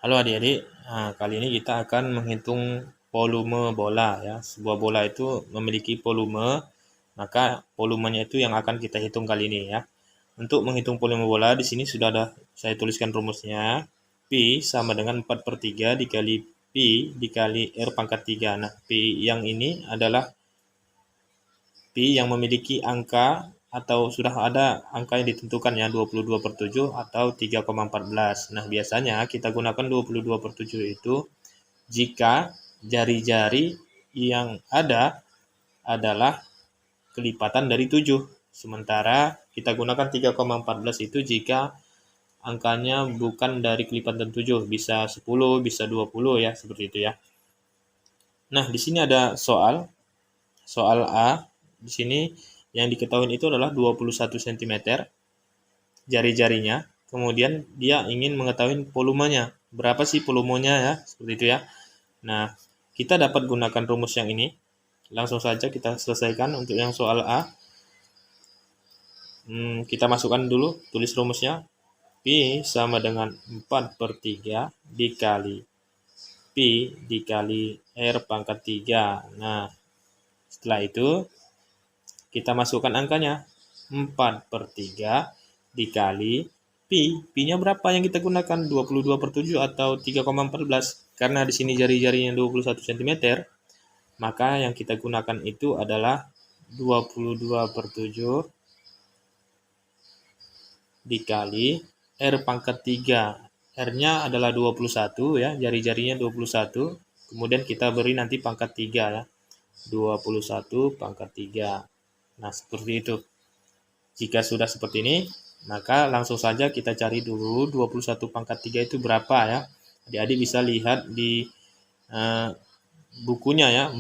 Halo adik-adik, kali ini kita akan menghitung volume bola ya. Sebuah bola itu memiliki volume, maka volumenya itu yang akan kita hitung kali ini ya. Untuk menghitung volume bola di sini sudah ada saya tuliskan rumusnya. Pi sama dengan 4/3 dikali Pi dikali R pangkat 3. Nah, Pi yang ini adalah Pi yang memiliki angka atau sudah ada angka yang ditentukan ya 22/7 atau 3,14. Nah, biasanya kita gunakan 22/7 itu jika jari-jari yang ada adalah kelipatan dari 7. Sementara kita gunakan 3,14 itu jika angkanya bukan dari kelipatan 7, bisa 10, bisa 20 ya, seperti itu ya. Nah, di sini ada soal A. Di sini yang diketahui itu adalah 21 cm jari-jarinya. Kemudian dia ingin mengetahui volumenya. Berapa sih volumenya ya? Seperti itu ya. Nah, kita dapat gunakan rumus yang ini. Langsung saja kita selesaikan untuk yang soal A. Kita masukkan dulu, tulis rumusnya. Pi sama dengan 4/3 dikali Pi dikali R pangkat 3. Nah, setelah itu kita masukkan angkanya. 4/3 dikali Pi. Pi-nya berapa yang kita gunakan? 22/7 atau 3,14? Karena di sini jari-jarinya 21 cm, maka yang kita gunakan itu adalah 22/7 dikali R pangkat 3. R-nya adalah 21 ya, jari-jarinya 21. Kemudian kita beri nanti pangkat 3 ya. 21 pangkat 3. Nah, seperti itu. Jika sudah seperti ini, maka langsung saja kita cari dulu 21 pangkat 3 itu berapa ya. Adik-adik bisa lihat di bukunya ya,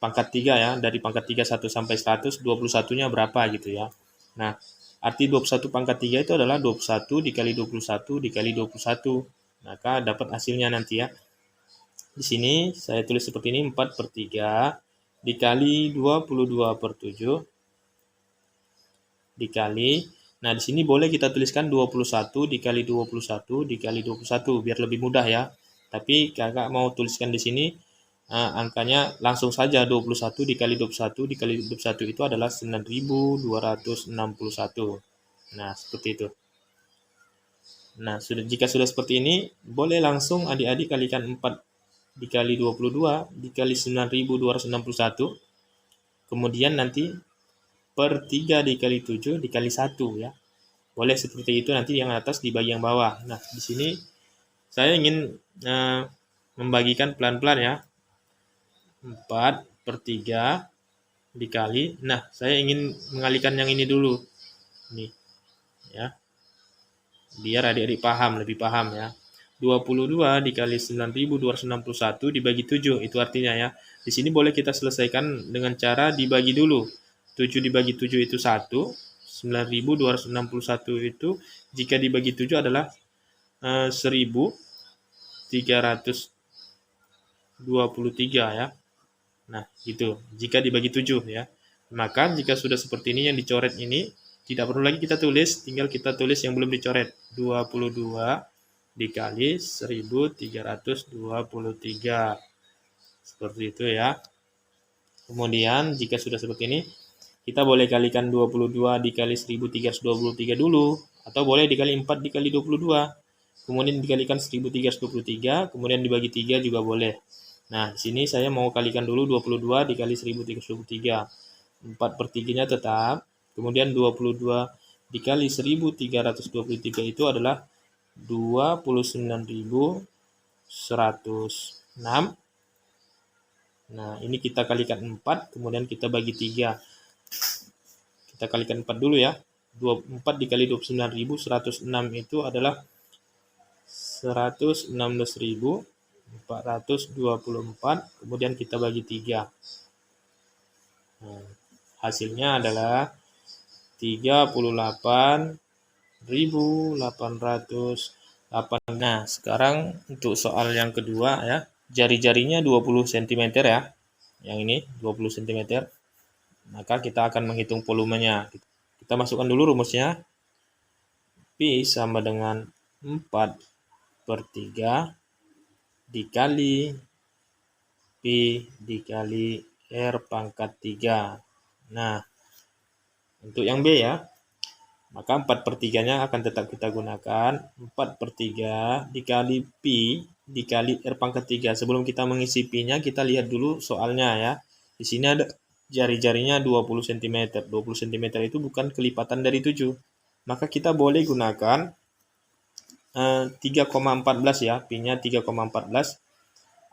pangkat 3 ya, dari pangkat 3 1 sampai 100, 21-nya berapa gitu ya. Nah, arti 21 pangkat 3 itu adalah 21 dikali 21 dikali 21. Maka dapat hasilnya nanti ya. Di sini saya tulis seperti ini, 4/3 dikali 22/7 dikali, nah di sini boleh kita tuliskan 21 dikali 21 dikali 21 biar lebih mudah ya. Tapi kakak mau tuliskan di sini angkanya langsung saja, 21 dikali 21 dikali 21 itu adalah 9.261. Nah, seperti itu. Nah, jika sudah seperti ini, boleh langsung adik-adik kalikan 4 dikali 22 dikali 9.261. Kemudian nanti per 3 dikali 7 dikali 1 ya. Boleh seperti itu, nanti yang atas dibagi yang bawah. Nah, di sini saya ingin membagikan pelan-pelan ya. 4/3 dikali. Nah, saya ingin mengalihkan yang ini dulu. Nih. Ya. Biar adik-adik paham, lebih paham ya. 22 dikali 9.261 dibagi 7, itu artinya ya. Di sini boleh kita selesaikan dengan cara dibagi dulu. 7 dibagi 7 itu 1. 9.261 itu jika dibagi 7 adalah 1.323 ya. Nah, gitu. Jika dibagi 7 ya. Maka jika sudah seperti ini yang dicoret ini, tidak perlu lagi kita tulis, tinggal kita tulis yang belum dicoret. 22 dikali 1.323. Seperti itu ya. Kemudian jika sudah seperti ini, kita boleh kalikan 22 dikali 1.323 dulu. Atau boleh dikali 4 dikali 22. Kemudian dikalikan 1.323, kemudian dibagi 3 juga boleh. Nah, di sini saya mau kalikan dulu 22 dikali 1.323. 4/3-nya tetap. Kemudian 22 dikali 1.323 itu adalah 29.106. Nah, ini kita kalikan 4, kemudian kita bagi 3. Kita kalikan 4 dulu ya. 4 dikali 29.106 itu adalah 116.424, kemudian kita bagi 3. Nah, hasilnya adalah 38.808. Nah, sekarang untuk soal yang kedua ya. Jari-jarinya 20 cm ya. Yang ini 20 cm. Maka kita akan menghitung volumenya. Kita masukkan dulu rumusnya. Pi sama dengan 4/3 dikali P dikali R pangkat 3. Nah, untuk yang B ya, maka 4/3-nya akan tetap kita gunakan. 4/3 dikali P dikali R pangkat 3. Sebelum kita mengisi P-nya, kita lihat dulu soalnya ya. Di sini ada jari-jarinya 20 cm. 20 cm itu bukan kelipatan dari 7. Maka kita boleh gunakan 3,14 ya. P-nya 3,14.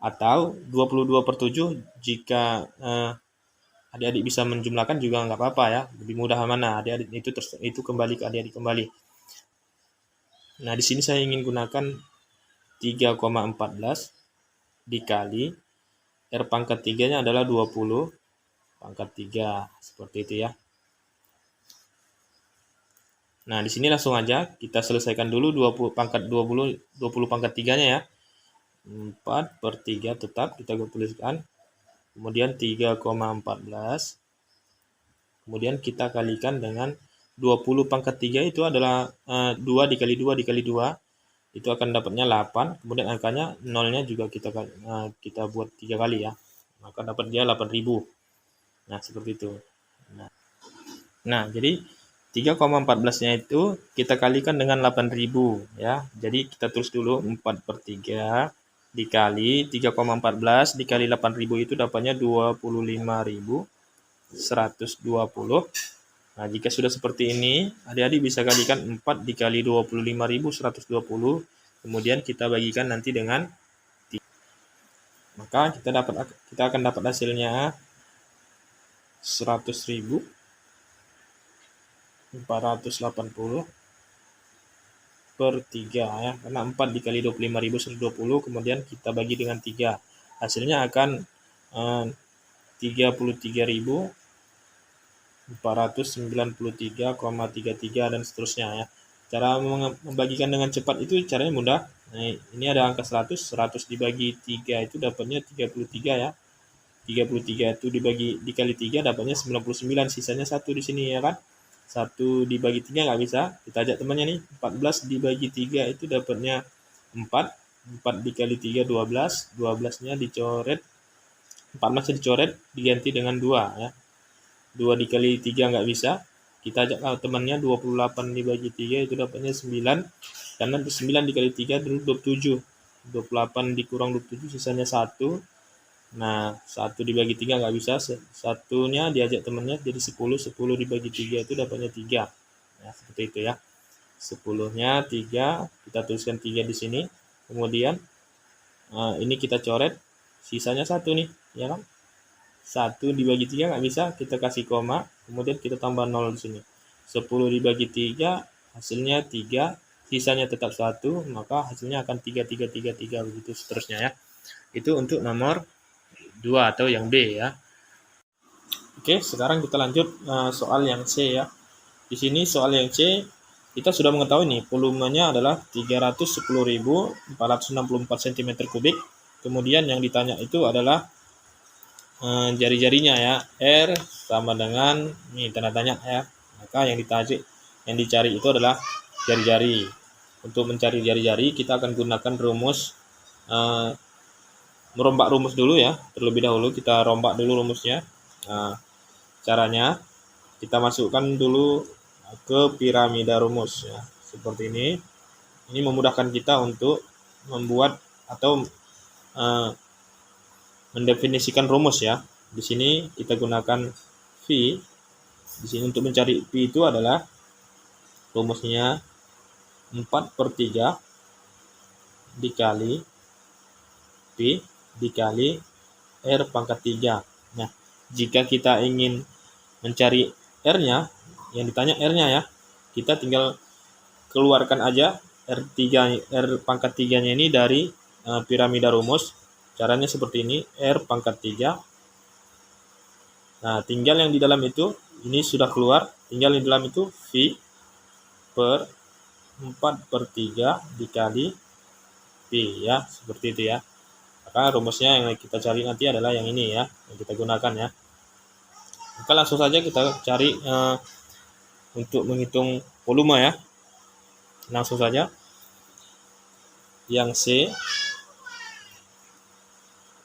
Atau 22/7 jika adik-adik bisa menjumlahkan juga nggak apa-apa ya, lebih mudah mana adik-adik itu kembali ke adik-adik kembali. Nah, di sini saya ingin gunakan 3,14 dikali R pangkat 3-nya adalah 20 pangkat 3, seperti itu ya. Nah, di sini langsung aja kita selesaikan dulu 20 pangkat 3-nya ya. 4/3 tetap kita tuliskan. Kemudian 3,14. Kemudian kita kalikan dengan 20 pangkat 3 itu adalah 2 dikali 2 dikali 2. Itu akan dapatnya 8. Kemudian angkanya nolnya juga kita buat 3 kali ya. Maka dapat dia 8.000. Nah, seperti itu. Nah, jadi 3,14-nya itu kita kalikan dengan 8.000 ya. Jadi kita tulis dulu 4/3 dikali 3,14 dikali 8.000 itu dapatnya 25.120. Nah, jika sudah seperti ini, adik-adik bisa kalikan 4 dikali 25.120. Kemudian kita bagikan nanti dengan 3. Maka kita akan dapat hasilnya 100.480 per 3 ya, karena 4 dikali 25.120 kemudian kita bagi dengan 3, hasilnya akan 33.493,33 dan seterusnya ya. Cara membagikan dengan cepat itu caranya mudah. Nah, ini ada angka 100 dibagi 3 itu dapatnya 33 ya. 33 itu dikali 3 dapatnya 99, sisanya 1 di sini ya kan. 1 dibagi 3 nggak bisa, kita ajak temannya nih. 14 dibagi 3 itu dapatnya 4. 4 dikali 3 12. 12-nya dicoret, 14-nya dicoret diganti dengan 2 ya. 2 dikali 3 nggak bisa, kita ajak temannya. 28 dibagi 3 itu dapatnya 9. Karena 9 dikali 3 dulu 27. 28 dikurang 27 sisanya 1. Nah, 1 dibagi 3 nggak bisa, satunya diajak temannya jadi 10. 10 dibagi 3 itu dapatnya 3. Nah, seperti itu ya. 10-nya 3, kita tuliskan 3 di sini. Kemudian ini kita coret, sisanya 1 nih, ya kan? 1 dibagi 3 nggak bisa, kita kasih koma, kemudian kita tambah 0 di sini. 10 dibagi 3, hasilnya 3, sisanya tetap 1, maka hasilnya akan 3, 3, 3, 3, begitu seterusnya ya. Itu untuk nomor 2 atau yang B ya. Oke, sekarang kita lanjut soal yang C ya. Di sini soal yang C kita sudah mengetahui nih volumenya adalah 310.464 cm3. Kemudian yang ditanya itu adalah jari-jarinya ya. R sama dengan nih tanda tanya ya. Maka yang dicari itu adalah jari-jari. Untuk mencari jari-jari kita akan gunakan rumus merombak rumus dulu ya. Terlebih dahulu kita rombak dulu rumusnya. Nah, caranya kita masukkan dulu ke piramida rumus ya. Seperti ini. Ini memudahkan kita untuk membuat atau mendefinisikan rumus ya. Di sini kita gunakan V. Di sini untuk mencari V itu adalah rumusnya 4/3 dikali P dikali R pangkat 3. Nah, jika kita ingin mencari R-nya, yang ditanya R-nya ya, kita tinggal keluarkan aja R pangkat 3-nya ini dari piramida rumus. Caranya seperti ini, R pangkat 3. Nah, tinggal yang di dalam itu, ini sudah keluar, tinggal yang di dalam itu V per 4/3 dikali P ya, seperti itu ya. Maka rumusnya yang kita cari nanti adalah yang ini ya, yang kita gunakan ya. Maka langsung saja kita cari untuk menghitung volume ya. Langsung saja. Yang C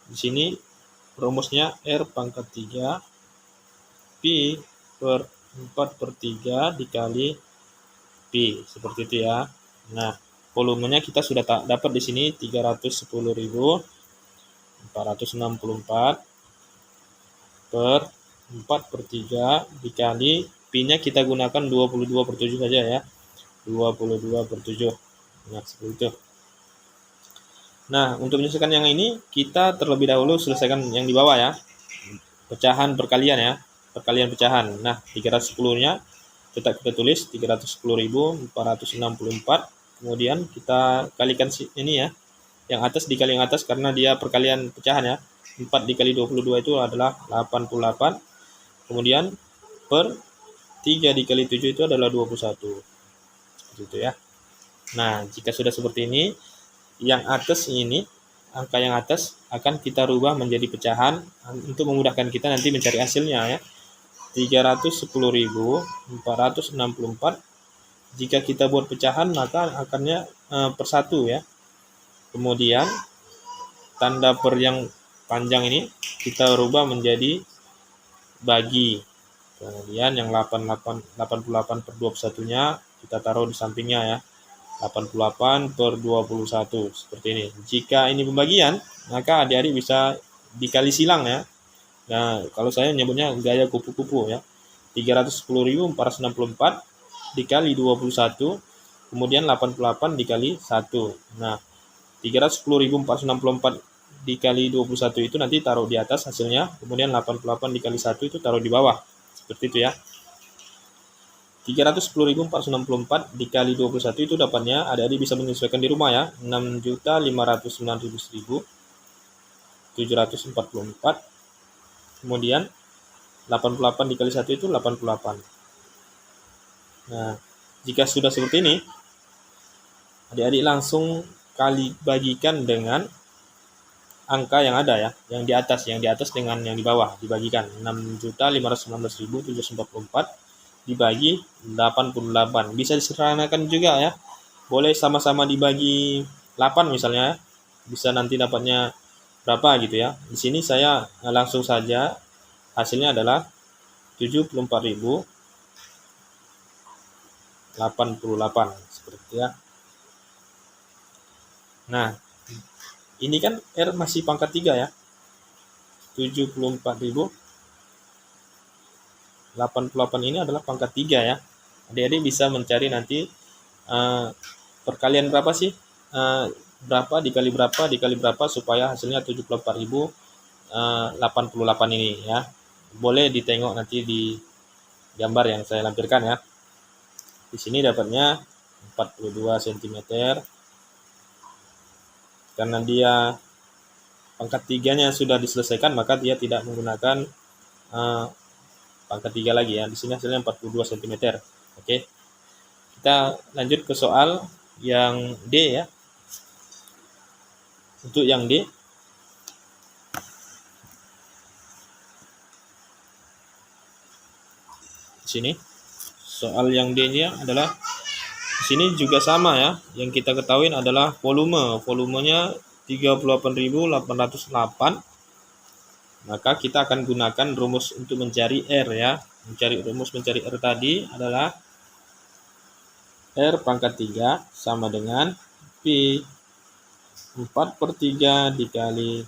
Di sini rumusnya R pangkat 3 Pi per 4/3 dikali Pi, seperti itu ya. Nah, volumenya kita sudah dapat di sini 310.464 per 4/3 dikali Pi-nya kita gunakan 22/7 saja ya. 22/7. Nah, seperti itu. Nah, untuk menyelesaikan yang ini, kita terlebih dahulu selesaikan yang di bawah ya. Pecahan perkalian ya. Perkalian pecahan. Nah, 310-nya tetap kita tulis 310.464. Kemudian kita kalikan ini ya. Yang atas dikali yang atas karena dia perkalian pecahan ya. 4 dikali 22 itu adalah 88. Kemudian per 3 dikali 7 itu adalah 21. Seperti itu ya. Nah, jika sudah seperti ini, yang atas ini, angka yang atas akan kita rubah menjadi pecahan untuk memudahkan kita nanti mencari hasilnya ya. 310.464. Jika kita buat pecahan maka akarnya per 1 ya. Kemudian tanda per yang panjang ini kita rubah menjadi bagi. Kemudian yang 88/21-nya kita taruh di sampingnya ya. 88/21 seperti ini. Jika ini pembagian, maka adik-adik bisa dikali silang ya. Nah, kalau saya menyebutnya gaya kupu-kupu ya. 310.464 dikali 21, kemudian 88 dikali 1. Nah, 310.464 dikali 21 itu nanti taruh di atas hasilnya, kemudian 88 dikali 1 itu taruh di bawah. Seperti itu ya. 310.464 dikali 21 itu dapatnya, adik-adik bisa menyesuaikan di rumah ya, 6.509.744. Kemudian 88 dikali 1 itu 88. Nah, jika sudah seperti ini, adik-adik langsung kali bagikan dengan angka yang ada ya, yang di atas dengan yang di bawah dibagikan. 6.519.744 dibagi 88. Bisa disederhanakan juga ya. Boleh sama-sama dibagi 8 misalnya. Bisa nanti dapatnya berapa gitu ya. Di sini saya langsung saja hasilnya adalah 74.088 seperti ya. Nah, ini kan R masih pangkat 3 ya. 74.088 ini adalah pangkat 3 ya. Adik-adik bisa mencari nanti perkalian berapa sih? Berapa dikali berapa supaya hasilnya 74.088 ini ya. Boleh ditengok nanti di gambar yang saya lampirkan ya. Di sini dapatnya 42 cm. Karena dia pangkat 3-nya sudah diselesaikan, maka dia tidak menggunakan pangkat 3 lagi ya. Di sini hasilnya 42 cm. Oke. Kita lanjut ke soal yang D ya. Untuk yang D, di sini soal yang D-nya adalah di sini juga sama ya. Yang kita ketahui adalah volumenya 38.808. Maka kita akan gunakan rumus untuk mencari R ya. Rumus mencari R tadi adalah R pangkat 3 sama dengan Pi 4/3 dikali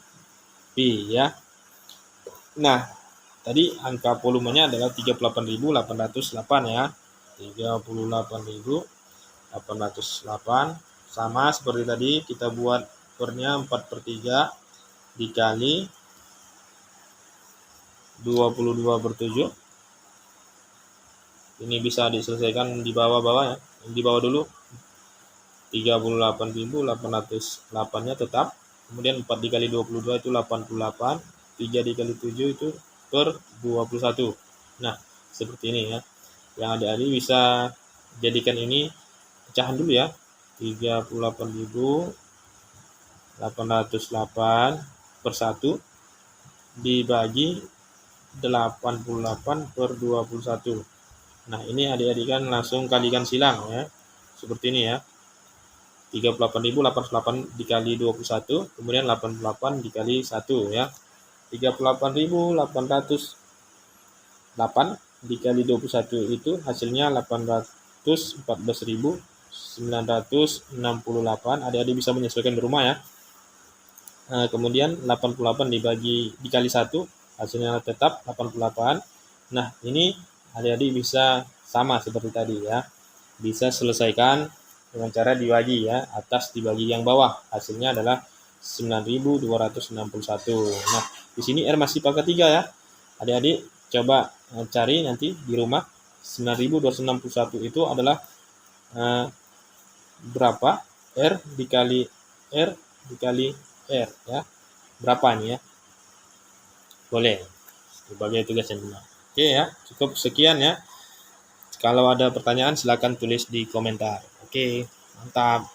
Pi ya. Nah, tadi angka volumenya adalah 38.808 ya. 38.808 sama seperti tadi, kita buat pernya 4/3 dikali 22/7. Ini bisa diselesaikan di bawah-bawah ya. Di bawah dulu 38.808-nya tetap. Kemudian 4 dikali 22 itu 88. 3 dikali 7 itu per 21. Nah, seperti ini ya. Yang adik-adik bisa jadikan ini pecahan dulu ya. 38.808 per 1 dibagi 88 per 21. Nah, ini adik-adik kan langsung kalikan silang ya. Seperti ini ya. 38.808 dikali 21, kemudian 88 dikali 1 ya. 38.808 dikali 21 itu hasilnya 814.968. Adik-adik bisa menyesuaikan di rumah ya. Kemudian 88 dikali 1 hasilnya tetap 88. Nah, ini adik-adik bisa sama seperti tadi ya. Bisa selesaikan dengan cara dibagi ya, atas dibagi yang bawah. Hasilnya adalah 9.261. Nah, di sini R masih pangkat 3 ya. Adik-adik coba cari nanti di rumah 9.261 itu adalah berapa? R dikali R R ya. Berapa nih ya? Boleh. Sebagai tugas yang benar. Oke ya, cukup sekian ya. Kalau ada pertanyaan silakan tulis di komentar. Oke, mantap.